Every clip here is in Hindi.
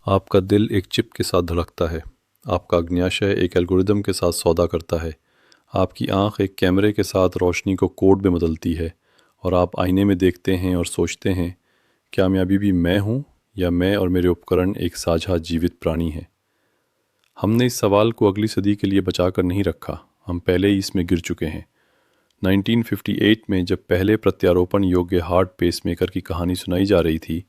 आपका दिल एक चिप के साथ धड़कता है। आपका अग्न्याशय एक एल्गोरिदम के साथ सौदा करता है। आपकी आंख एक कैमरे के साथ रोशनी को कोड में बदलती है और आप आईने में देखते हैं और सोचते हैं, क्या मैं अभी भी मैं हूँ या मैं और मेरे उपकरण एक साझा जीवित प्राणी हैं। हमने इस सवाल को अगली सदी के लिए बचा कर नहीं रखा, हम पहले ही इसमें गिर चुके हैं। 1958 में जब पहले प्रत्यारोपण योग्य हार्ट पेसमेकर की कहानी सुनाई जा रही थी,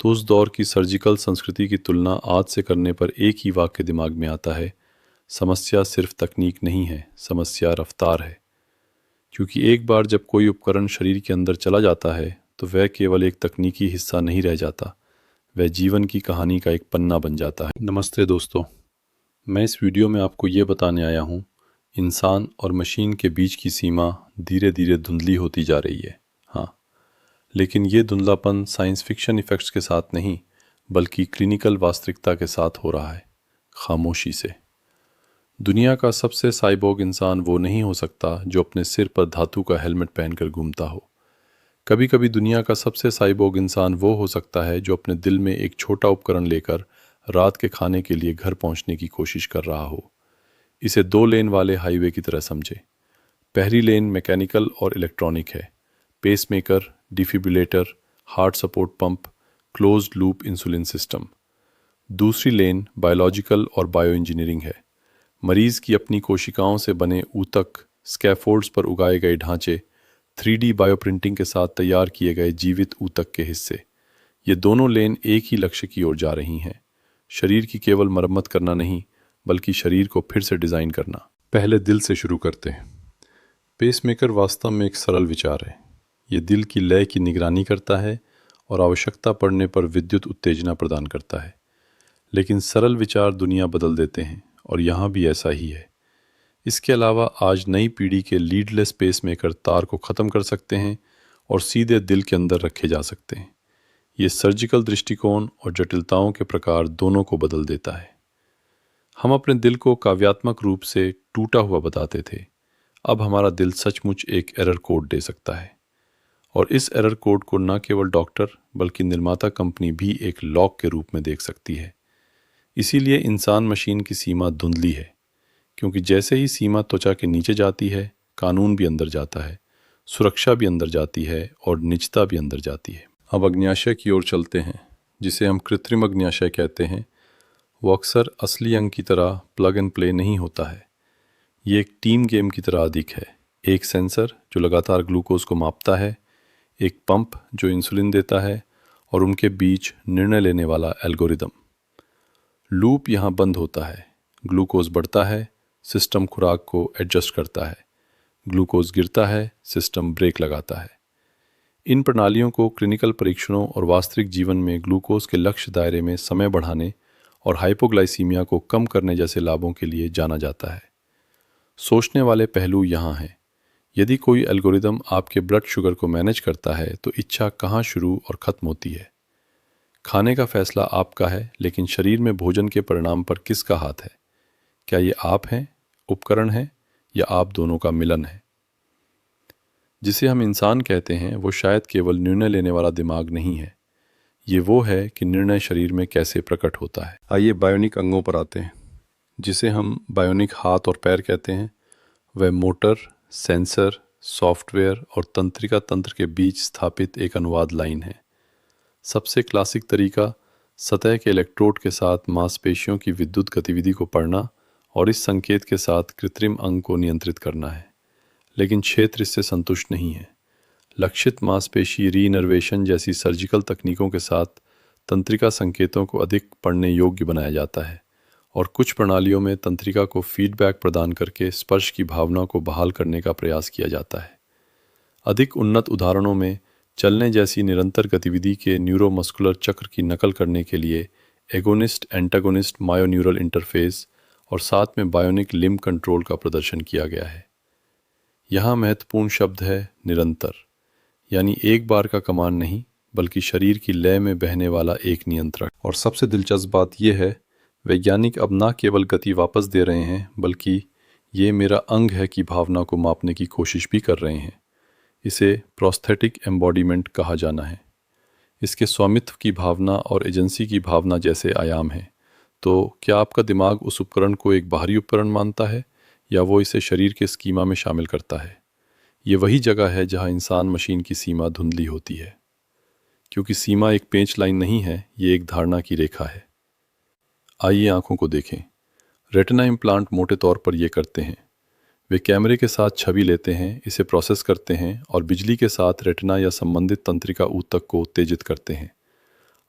तो उस दौर की सर्जिकल संस्कृति की तुलना आज से करने पर एक ही वाक्य दिमाग में आता है, समस्या सिर्फ तकनीक नहीं है, समस्या रफ्तार है। क्योंकि एक बार जब कोई उपकरण शरीर के अंदर चला जाता है तो वह केवल एक तकनीकी हिस्सा नहीं रह जाता, वह जीवन की कहानी का एक पन्ना बन जाता है। नमस्ते दोस्तों, मैं इस वीडियो में आपको ये बताने आया हूँ, इंसान और मशीन के बीच की सीमा धीरे धीरे धुंधली होती जा रही है। हाँ, लेकिन ये धुंधलापन साइंस फिक्शन इफ़ेक्ट्स के साथ नहीं, बल्कि क्लिनिकल वास्तविकता के साथ हो रहा है, खामोशी से। दुनिया का सबसे साइबोर्ग इंसान वो नहीं हो सकता जो अपने सिर पर धातु का हेलमेट पहनकर घूमता हो। कभी कभी दुनिया का सबसे साइबोर्ग इंसान वो हो सकता है जो अपने दिल में एक छोटा उपकरण लेकर रात के खाने के लिए घर पहुंचने की कोशिश कर रहा हो। इसे 2 लेन वाले हाईवे की तरह समझे। पहली लेन मैकेनिकल और इलेक्ट्रॉनिक है, pacemaker, defibrillator, heart support pump, closed loop insulin system. दूसरी लेन बायोलॉजिकल और बायो इंजीनियरिंग है, मरीज की अपनी कोशिकाओं से बने ऊतक, स्कैफोल्ड्स पर उगाए गए ढांचे, 3D बायोप्रिंटिंग के साथ तैयार किए गए जीवित ऊतक के हिस्से। ये दोनों लेन एक ही लक्ष्य की ओर जा रही हैं, शरीर की केवल मरम्मत करना नहीं, बल्कि शरीर को फिर से डिज़ाइन करना। पहले दिल से शुरू करते हैं। पेसमेकर वास्तव में एक सरल विचार है। ये दिल की लय की निगरानी करता है और आवश्यकता पड़ने पर विद्युत उत्तेजना प्रदान करता है। लेकिन सरल विचार दुनिया बदल देते हैं, और यहाँ भी ऐसा ही है। इसके अलावा आज नई पीढ़ी के लीडलेस पेसमेकर तार को ख़त्म कर सकते हैं और सीधे दिल के अंदर रखे जा सकते हैं। ये सर्जिकल दृष्टिकोण और जटिलताओं के प्रकार दोनों को बदल देता है। हम अपने दिल को काव्यात्मक रूप से टूटा हुआ बताते थे, अब हमारा दिल सचमुच एक एरर कोड दे सकता है। और इस एरर कोड को न केवल डॉक्टर बल्कि निर्माता कंपनी भी एक लॉक के रूप में देख सकती है। इसीलिए इंसान मशीन की सीमा धुंधली है, क्योंकि जैसे ही सीमा त्वचा के नीचे जाती है, कानून भी अंदर जाता है, सुरक्षा भी अंदर जाती है और निजता भी अंदर जाती है। अब अग्न्याशय की ओर चलते हैं, जिसे हम कृत्रिम अग्न्याशय कहते हैं। वो अक्सर असली अंग की तरह प्लग एंड प्ले नहीं होता है। ये एक टीम गेम की तरह अधिक है। एक सेंसर जो लगातार ग्लूकोज को मापता है, एक पंप जो इंसुलिन देता है, और उनके बीच निर्णय लेने वाला एल्गोरिदम। लूप यहाँ बंद होता है, ग्लूकोज बढ़ता है, सिस्टम खुराक को एडजस्ट करता है, ग्लूकोज गिरता है, सिस्टम ब्रेक लगाता है। इन प्रणालियों को क्लिनिकल परीक्षणों और वास्तविक जीवन में ग्लूकोज के लक्ष्य दायरे में समय बढ़ाने और हाइपोग्लाइसीमिया को कम करने जैसे लाभों के लिए जाना जाता है। सोचने वाले पहलू यहाँ हैं। यदि कोई एल्गोरिदम आपके ब्लड शुगर को मैनेज करता है तो इच्छा कहाँ शुरू और ख़त्म होती है? खाने का फैसला आपका है, लेकिन शरीर में भोजन के परिणाम पर किसका हाथ है? क्या ये आप हैं, उपकरण हैं, या आप दोनों का मिलन है? जिसे हम इंसान कहते हैं, वो शायद केवल निर्णय लेने वाला दिमाग नहीं है। ये वो है कि निर्णय शरीर में कैसे प्रकट होता है। आइए बायोनिक अंगों पर आते हैं, जिसे हम बायोनिक हाथ और पैर कहते हैं। वह मोटर, सेंसर, सॉफ्टवेयर और तंत्रिका तंत्र के बीच स्थापित एक अनुवाद लाइन है। सबसे क्लासिक तरीका सतह के इलेक्ट्रोड के साथ मांसपेशियों की विद्युत गतिविधि को पढ़ना और इस संकेत के साथ कृत्रिम अंग को नियंत्रित करना है। लेकिन क्षेत्र इससे संतुष्ट नहीं है। लक्षित मांसपेशी रीइनर्वेशन जैसी सर्जिकल तकनीकों के साथ तंत्रिका संकेतों को अधिक पढ़ने योग्य बनाया जाता है, और कुछ प्रणालियों में तंत्रिका को फीडबैक प्रदान करके स्पर्श की भावना को बहाल करने का प्रयास किया जाता है। अधिक उन्नत उदाहरणों में चलने जैसी निरंतर गतिविधि के न्यूरोमस्कुलर चक्र की नकल करने के लिए एगोनिस्ट एंटागोनिस्ट मायोन्यूरल इंटरफेस और साथ में बायोनिक लिम्ब कंट्रोल का प्रदर्शन किया गया है। यहाँ महत्वपूर्ण शब्द है निरंतर, यानी एक बार का कमांड नहीं, बल्कि शरीर की लय में बहने वाला एक नियंत्रक। और सबसे दिलचस्प बात यह है, वैज्ञानिक अब ना केवल गति वापस दे रहे हैं, बल्कि ये मेरा अंग है की भावना को मापने की कोशिश भी कर रहे हैं। इसे प्रोस्थेटिक एम्बॉडीमेंट कहा जाना है। इसके स्वामित्व की भावना और एजेंसी की भावना जैसे आयाम हैं। तो क्या आपका दिमाग उस उपकरण को एक बाहरी उपकरण मानता है या वो इसे शरीर के स्कीमा में शामिल करता है? ये वही जगह है जहाँ इंसान मशीन की सीमा धुंधली होती है, क्योंकि सीमा एक पेंच लाइन नहीं है, ये एक धारणा की रेखा है। आइए आंखों को देखें। रेटिना इम्प्लांट मोटे तौर पर ये करते हैं। वे कैमरे के साथ छवि लेते हैं, इसे प्रोसेस करते हैं और बिजली के साथ रेटिना या संबंधित तंत्रिका ऊतक को उत्तेजित करते हैं।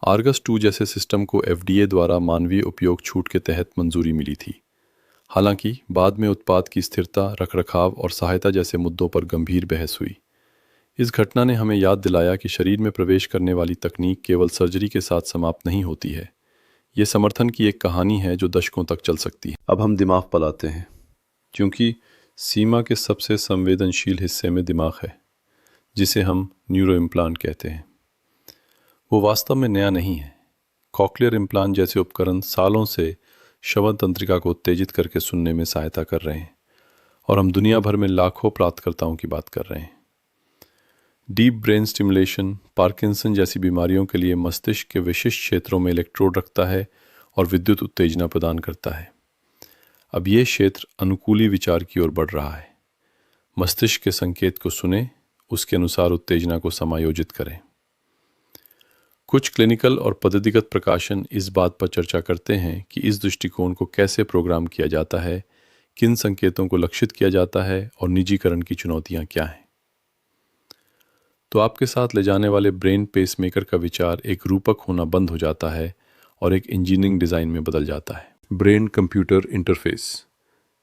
आर्गस 2 जैसे सिस्टम को FDA द्वारा मानवीय उपयोग छूट के तहत मंजूरी मिली थी। हालांकि बाद में उत्पाद की स्थिरता, रखरखाव और सहायता जैसे मुद्दों पर गंभीर बहस हुई। इस घटना ने हमें याद दिलाया कि शरीर में प्रवेश करने वाली तकनीक केवल सर्जरी के साथ समाप्त नहीं होती है। ये समर्थन की एक कहानी है जो दशकों तक चल सकती है। अब हम दिमाग पलाते हैं, क्योंकि सीमा के सबसे संवेदनशील हिस्से में दिमाग है, जिसे हम न्यूरो इम्प्लांट कहते हैं। वो वास्तव में नया नहीं है। कॉक्लियर इम्प्लांट जैसे उपकरण सालों से श्रवण तंत्रिका को उत्तेजित करके सुनने में सहायता कर रहे हैं, और हम दुनिया भर में लाखों प्राप्तकर्ताओं की बात कर रहे हैं। डीप ब्रेन स्टिमुलेशन पार्किंसन जैसी बीमारियों के लिए मस्तिष्क के विशिष्ट क्षेत्रों में इलेक्ट्रोड रखता है और विद्युत उत्तेजना प्रदान करता है। अब ये क्षेत्र अनुकूली विचार की ओर बढ़ रहा है। मस्तिष्क के संकेत को सुने, उसके अनुसार उत्तेजना को समायोजित करें। कुछ क्लिनिकल और पद्धतिगत प्रकाशन इस बात पर चर्चा करते हैं कि इस दृष्टिकोण को कैसे प्रोग्राम किया जाता है, किन संकेतों को लक्षित किया जाता है और निजीकरण की चुनौतियां क्या हैं। तो आपके साथ ले जाने वाले ब्रेन पेसमेकर का विचार एक रूपक होना बंद हो जाता है और एक इंजीनियरिंग डिज़ाइन में बदल जाता है। ब्रेन कंप्यूटर इंटरफेस,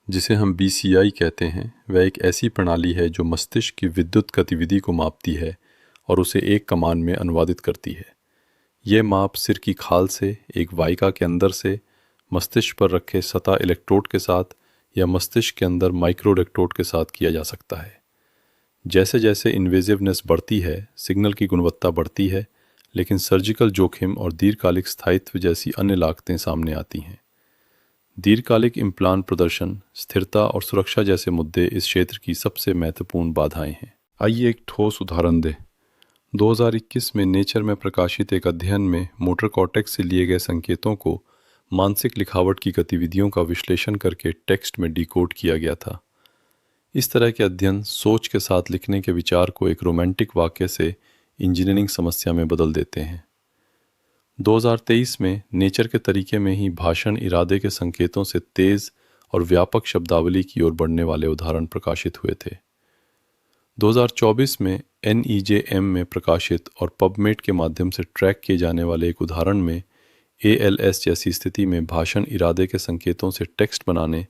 जिसे हम BCI कहते हैं, वह एक ऐसी प्रणाली है जो मस्तिष्क की विद्युत गतिविधि को मापती है और उसे एक कमांड में अनुवादित करती है। यह माप सिर की खाल से, एक वाहिका के अंदर से, मस्तिष्क पर रखे सतह इलेक्ट्रोड के साथ या मस्तिष्क के अंदर माइक्रो इलेक्ट्रोड के साथ किया जा सकता है। जैसे जैसे इन्वेजिवनेस बढ़ती है, सिग्नल की गुणवत्ता बढ़ती है, लेकिन सर्जिकल जोखिम और दीर्घकालिक स्थायित्व जैसी अन्य लागतें सामने आती हैं। दीर्घकालिक इम्प्लांट प्रदर्शन, स्थिरता और सुरक्षा जैसे मुद्दे इस क्षेत्र की सबसे महत्वपूर्ण बाधाएं हैं। आइए एक ठोस उदाहरण दें। 2021 में नेचर में प्रकाशित एक अध्ययन में मोटर कॉर्टेक्स से लिए गए संकेतों को मानसिक लिखावट की गतिविधियों का विश्लेषण करके टेक्स्ट में डिकोड किया गया था। इस तरह के अध्ययन सोच के साथ लिखने के विचार को एक रोमांटिक वाक्य से इंजीनियरिंग समस्या में बदल देते हैं। 2023 में नेचर के तरीके में ही भाषण इरादे के संकेतों से तेज और व्यापक शब्दावली की ओर बढ़ने वाले उदाहरण प्रकाशित हुए थे। 2024 में NEJM में प्रकाशित और पबमेड के माध्यम से ट्रैक किए जाने वाले एक उदाहरण में ALS जैसी स्थिति में भाषण इरादे के संकेतों से टेक्स्ट बनाने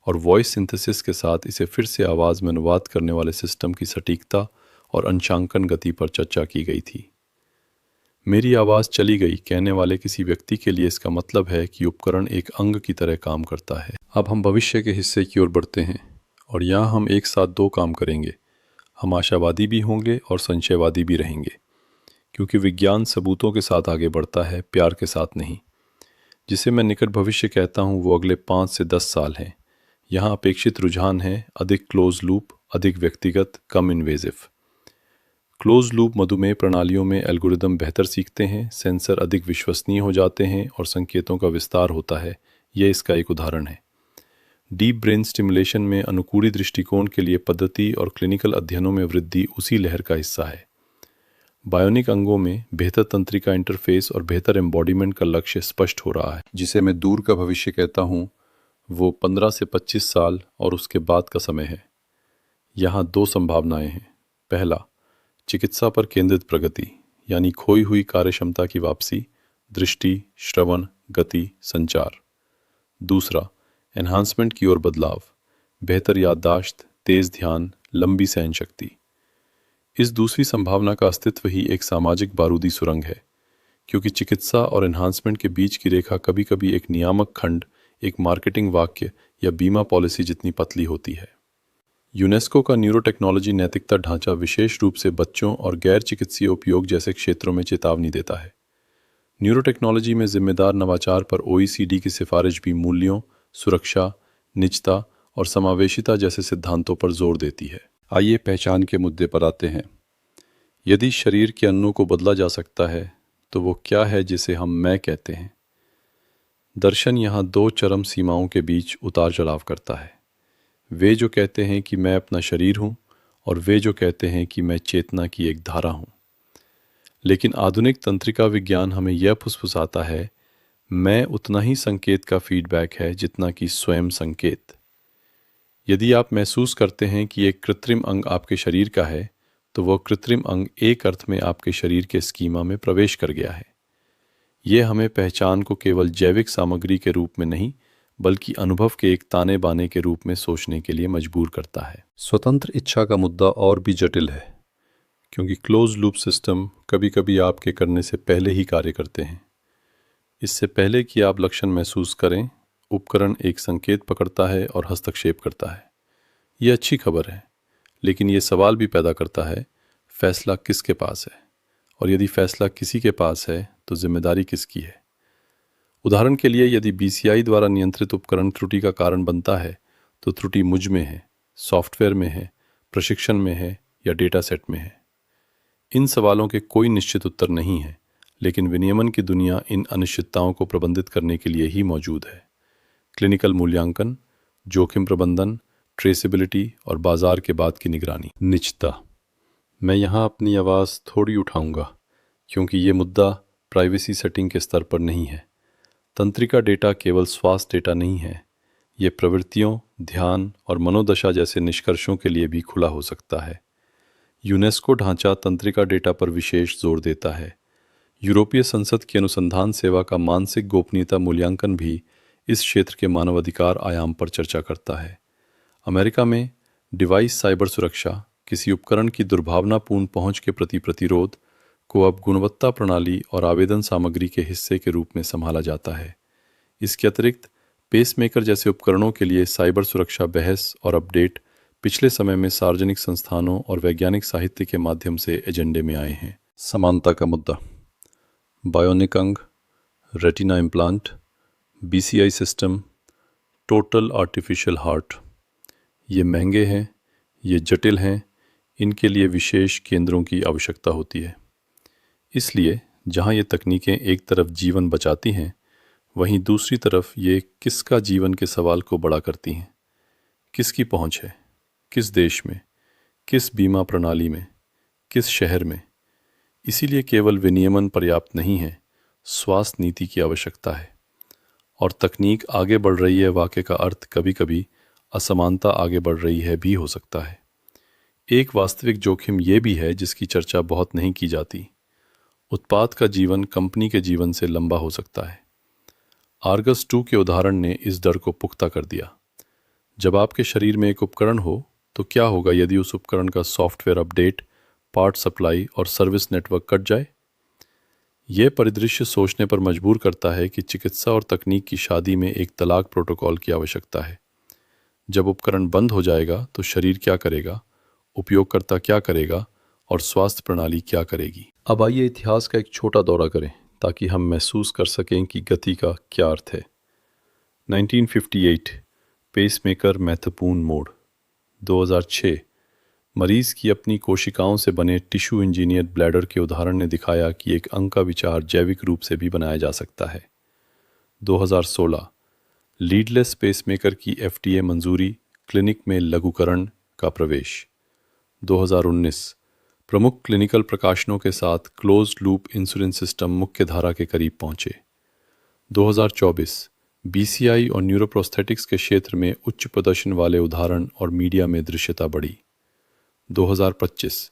और वॉइस सिंथेसिस के साथ इसे फिर से आवाज़ में अनुवाद करने वाले सिस्टम की सटीकता और अंशांकन गति पर चर्चा की गई थी। मेरी आवाज़ चली गई कहने वाले किसी व्यक्ति के लिए इसका मतलब है कि उपकरण एक अंग की तरह काम करता है। अब हम भविष्य के हिस्से की ओर बढ़ते हैं और यहाँ हम एक साथ दो काम करेंगे। हम आशावादी भी होंगे और संशयवादी भी रहेंगे, क्योंकि विज्ञान सबूतों के साथ आगे बढ़ता है, प्यार के साथ नहीं। जिसे मैं निकट भविष्य कहता हूँ वो अगले 5 से 10 साल हैं। यहाँ अपेक्षित रुझान है अधिक क्लोज लूप, अधिक व्यक्तिगत, कम इन्वेजिव। क्लोज लूप मधुमेह प्रणालियों में एल्गोरिदम बेहतर सीखते हैं, सेंसर अधिक विश्वसनीय हो जाते हैं और संकेतों का विस्तार होता है। यह इसका एक उदाहरण है। डीप ब्रेन स्टिमुलेशन में अनुकूली दृष्टिकोण के लिए पद्धति और क्लिनिकल अध्ययनों में वृद्धि उसी लहर का हिस्सा है। बायोनिक अंगों में बेहतर तंत्रिका इंटरफेस और बेहतर एम्बॉडीमेंट का लक्ष्य स्पष्ट हो रहा है। जिसे मैं दूर का भविष्य कहता हूँ वो 15 से 25 साल और उसके बाद का समय है। यहाँ 2 संभावनाएं हैं। पहला, चिकित्सा पर केंद्रित प्रगति, यानी खोई हुई कार्यक्षमता की वापसी, दृष्टि, श्रवण, गति, संचार। दूसरा, एनहांसमेंट की ओर बदलाव, बेहतर याददाश्त, तेज ध्यान, लंबी सहन शक्ति। इस दूसरी संभावना का अस्तित्व ही एक सामाजिक बारूदी सुरंग है, क्योंकि चिकित्सा और एनहांसमेंट के बीच की रेखा कभी कभी एक नियामक खंड, एक मार्केटिंग वाक्य या बीमा पॉलिसी जितनी पतली होती है। यूनेस्को का न्यूरोटेक्नोलॉजी नैतिकता ढांचा विशेष रूप से बच्चों और गैर चिकित्सीय उपयोग जैसे क्षेत्रों में चेतावनी देता है। न्यूरोटेक्नोलॉजी में जिम्मेदार नवाचार पर OECD की सिफारिश भी मूल्यों, सुरक्षा, निजता और समावेशिता जैसे सिद्धांतों पर जोर देती है। आइए पहचान के मुद्दे पर आते हैं। यदि शरीर के अंगों को बदला जा सकता है तो वो क्या है जिसे हम मैं कहते हैं। दर्शन यहाँ दो चरम सीमाओं के बीच उतार चढ़ाव करता है। वे जो कहते हैं कि मैं अपना शरीर हूँ, और वे जो कहते हैं कि मैं चेतना की एक धारा हूँ। लेकिन आधुनिक तंत्रिका विज्ञान हमें यह फुसफुसाता है, मैं उतना ही संकेत का फीडबैक है जितना कि स्वयं संकेत। यदि आप महसूस करते हैं कि एक कृत्रिम अंग आपके शरीर का है, तो वह कृत्रिम अंग एक अर्थ में आपके शरीर के स्कीमा में प्रवेश कर गया है। यह हमें पहचान को केवल जैविक सामग्री के रूप में नहीं, बल्कि अनुभव के एक ताने बाने के रूप में सोचने के लिए मजबूर करता है। स्वतंत्र इच्छा का मुद्दा और भी जटिल है, क्योंकि क्लोज लूप सिस्टम कभी कभी आपके करने से पहले ही कार्य करते हैं। इससे पहले कि आप लक्षण महसूस करें, उपकरण एक संकेत पकड़ता है और हस्तक्षेप करता है। यह अच्छी खबर है, लेकिन यह सवाल भी पैदा करता है, फैसला किसके पास है? और यदि फैसला किसी के पास है, तो जिम्मेदारी किसकी है? उदाहरण के लिए, यदि बीसीआई द्वारा नियंत्रित उपकरण त्रुटि का कारण बनता है, तो त्रुटि मुझ में है, सॉफ्टवेयर में है, प्रशिक्षण में है, या डेटा सेट में है? इन सवालों के कोई निश्चित उत्तर नहीं है, लेकिन विनियमन की दुनिया इन अनिश्चितताओं को प्रबंधित करने के लिए ही मौजूद है। क्लिनिकल मूल्यांकन, जोखिम प्रबंधन, ट्रेसेबिलिटी और बाजार के बाद की निगरानी। निजता। मैं यहाँ अपनी आवाज़ थोड़ी उठाऊंगा, क्योंकि ये मुद्दा प्राइवेसी सेटिंग के स्तर पर नहीं है। तंत्रिका डेटा केवल स्वास्थ्य डेटा नहीं है, ये प्रवृत्तियों, ध्यान और मनोदशा जैसे निष्कर्षों के लिए भी खुला हो सकता है। यूनेस्को ढांचा तंत्रिका डेटा पर विशेष जोर देता है। यूरोपीय संसद की अनुसंधान सेवा का मानसिक गोपनीयता मूल्यांकन भी इस क्षेत्र के मानवाधिकार आयाम पर चर्चा करता है। अमेरिका में डिवाइस साइबर सुरक्षा, किसी उपकरण की दुर्भावनापूर्ण पहुंच के प्रति प्रतिरोध, को अब गुणवत्ता प्रणाली और आवेदन सामग्री के हिस्से के रूप में संभाला जाता है। इसके अतिरिक्त पेसमेकर जैसे उपकरणों के लिए साइबर सुरक्षा बहस और अपडेट पिछले समय में सार्वजनिक संस्थानों और वैज्ञानिक साहित्य के माध्यम से एजेंडे में आए हैं। समानता का मुद्दा। बायोनिक अंग, retina implant, BCI system, total artificial heart, ये महंगे हैं, ये जटिल हैं, इनके लिए विशेष केंद्रों की आवश्यकता होती है। इसलिए जहाँ ये तकनीकें एक तरफ जीवन बचाती हैं, वहीं दूसरी तरफ ये किसका जीवन के सवाल को बड़ा करती हैं। किसकी पहुँच है, किस देश में, किस बीमा प्रणाली में, किस शहर में। इसीलिए केवल विनियमन पर्याप्त नहीं है, स्वास्थ्य नीति की आवश्यकता है। और तकनीक आगे बढ़ रही है वाक्य का अर्थ कभी कभी असमानता आगे बढ़ रही है भी हो सकता है। एक वास्तविक जोखिम ये भी है जिसकी चर्चा बहुत नहीं की जाती। उत्पाद का जीवन कंपनी के जीवन से लंबा हो सकता है। आर्गस 2 के उदाहरण ने इस डर को पुख्ता कर दिया। जब आपके शरीर में एक उपकरण हो, तो क्या होगा यदि उस उपकरण का सॉफ्टवेयर अपडेट, पार्ट सप्लाई और सर्विस नेटवर्क कट जाए? यह परिदृश्य सोचने पर मजबूर करता है कि चिकित्सा और तकनीक की शादी में एक तलाक प्रोटोकॉल की आवश्यकता है। जब उपकरण बंद हो जाएगा तो शरीर क्या करेगा, उपयोगकर्ता क्या करेगा और स्वास्थ्य प्रणाली क्या करेगी? अब आइए इतिहास का एक छोटा दौरा करें ताकि हम महसूस कर सकें कि गति का क्या अर्थ है। 1958 पेसमेकर महत्वपूर्ण मोड़। 2006 मरीज की अपनी कोशिकाओं से बने टिश्यू इंजीनियर ब्लैडर के उदाहरण ने दिखाया कि एक अंग का विचार जैविक रूप से भी बनाया जा सकता है। 2016 लीडलेस पेसमेकर की एफडीए मंजूरी, क्लिनिक में लघुकरण का प्रवेश। 2019 प्रमुख क्लिनिकल प्रकाशनों के साथ क्लोज्ड लूप इंसुलिन सिस्टम मुख्य धारा के करीब पहुंचे। 2024 बीसीआई और न्यूरोप्रोस्थेटिक्स के क्षेत्र में उच्च प्रदर्शन वाले उदाहरण और मीडिया में दृश्यता बढ़ी। 2025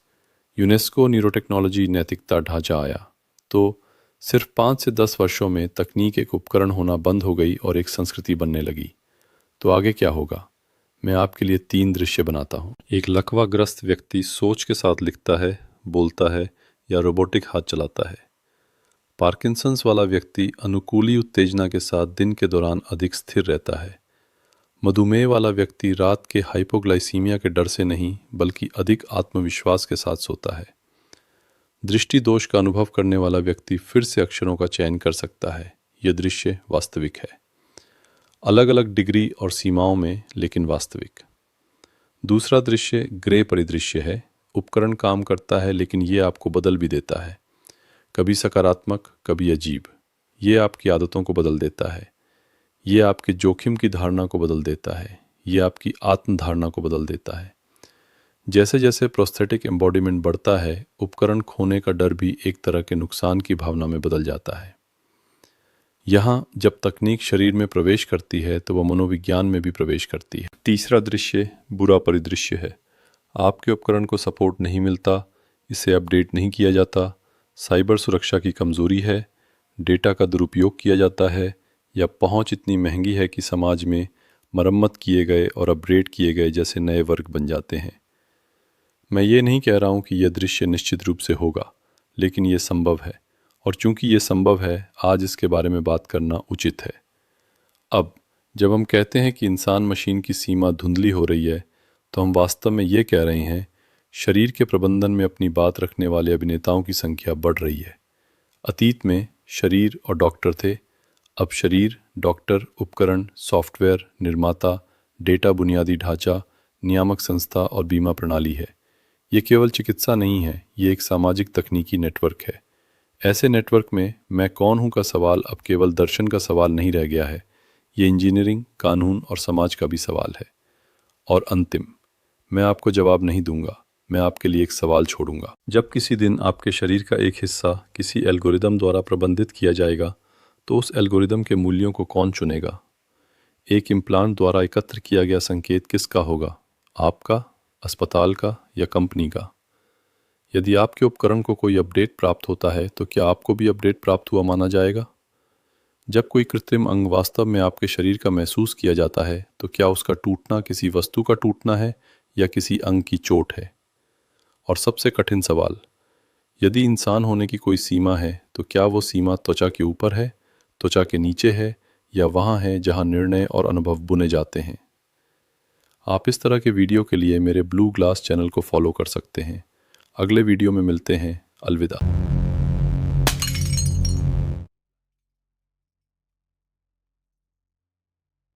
यूनेस्को न्यूरोटेक्नोलॉजी नैतिकता ढांचा आया। तो सिर्फ 5 से 10 वर्षों में तकनीक एक उपकरण होना बंद हो गई और एक संस्कृति बनने लगी। तो आगे क्या होगा? मैं आपके लिए 3 दृश्य बनाता हूँ। एक लकवाग्रस्त व्यक्ति सोच के साथ लिखता है, बोलता है या रोबोटिक हाथ चलाता है। पार्किंसंस वाला व्यक्ति अनुकूली उत्तेजना के साथ दिन के दौरान अधिक स्थिर रहता है। मधुमेह वाला व्यक्ति रात के हाइपोग्लाइसीमिया के डर से नहीं बल्कि अधिक आत्मविश्वास के साथ सोता है। दृष्टि दोष का अनुभव करने वाला व्यक्ति फिर से अक्षरों का चयन कर सकता है। यह दृश्य वास्तविक है, अलग अलग डिग्री और सीमाओं में, लेकिन वास्तविक। दूसरा दृश्य ग्रे परिदृश्य है। उपकरण काम करता है, लेकिन ये आपको बदल भी देता है। कभी सकारात्मक, कभी अजीब। ये आपकी आदतों को बदल देता है। ये आपके जोखिम की धारणा को बदल देता है। ये आपकी आत्म धारणा को बदल देता है। जैसे जैसे प्रोस्थेटिक एम्बॉडीमेंट बढ़ता है, उपकरण खोने का डर भी एक तरह के नुकसान की भावना में बदल जाता है। यहाँ जब तकनीक शरीर में प्रवेश करती है तो वह मनोविज्ञान में भी प्रवेश करती है। तीसरा दृश्य बुरा परिदृश्य है। आपके उपकरण को सपोर्ट नहीं मिलता, इसे अपडेट नहीं किया जाता, साइबर सुरक्षा की कमजोरी है, डेटा का दुरुपयोग किया जाता है, या पहुंच इतनी महंगी है कि समाज में मरम्मत किए गए और अपग्रेड किए गए जैसे नए वर्ग बन जाते हैं। मैं ये नहीं कह रहा हूँ कि यह दृश्य निश्चित रूप से होगा, लेकिन ये संभव है, और चूंकि ये संभव है, आज इसके बारे में बात करना उचित है। अब जब हम कहते हैं कि इंसान मशीन की सीमा धुंधली हो रही है, तो हम वास्तव में ये कह रहे हैं शरीर के प्रबंधन में अपनी बात रखने वाले अभिनेताओं की संख्या बढ़ रही है। अतीत में शरीर और डॉक्टर थे, अब शरीर, डॉक्टर, उपकरण, सॉफ्टवेयर, निर्माता, डेटा बुनियादी ढांचा, नियामक संस्था और बीमा प्रणाली है। ये केवल चिकित्सा नहीं है, ये एक सामाजिक तकनीकी नेटवर्क है। ऐसे नेटवर्क में मैं कौन हूँ का सवाल अब केवल दर्शन का सवाल नहीं रह गया है, ये इंजीनियरिंग, कानून और समाज का भी सवाल है। और अंतिम, मैं आपको जवाब नहीं दूंगा, मैं आपके लिए एक सवाल छोड़ूंगा। जब किसी दिन आपके शरीर का एक हिस्सा किसी एल्गोरिदम द्वारा प्रबंधित किया जाएगा, तो उस एल्गोरिदम के मूल्यों को कौन चुनेगा? एक इम्प्लांट द्वारा एकत्र किया गया संकेत किसका होगा? आपका, अस्पताल का, या कंपनी का? यदि आपके उपकरण को कोई अपडेट प्राप्त होता है, तो क्या आपको भी अपडेट प्राप्त हुआ माना जाएगा? जब कोई कृत्रिम अंग वास्तव में आपके शरीर का महसूस किया जाता है, तो क्या उसका टूटना किसी वस्तु का टूटना है या किसी अंग की चोट है? और सबसे कठिन सवाल, यदि इंसान होने की कोई सीमा है, तो क्या वो सीमा त्वचा के ऊपर है, त्वचा के नीचे है, या वहाँ है जहाँ निर्णय और अनुभव बुने जाते हैं? आप इस तरह के वीडियो के लिए मेरे ब्लू ग्लास चैनल को फॉलो कर सकते हैं। अगले वीडियो में मिलते हैं। अलविदा।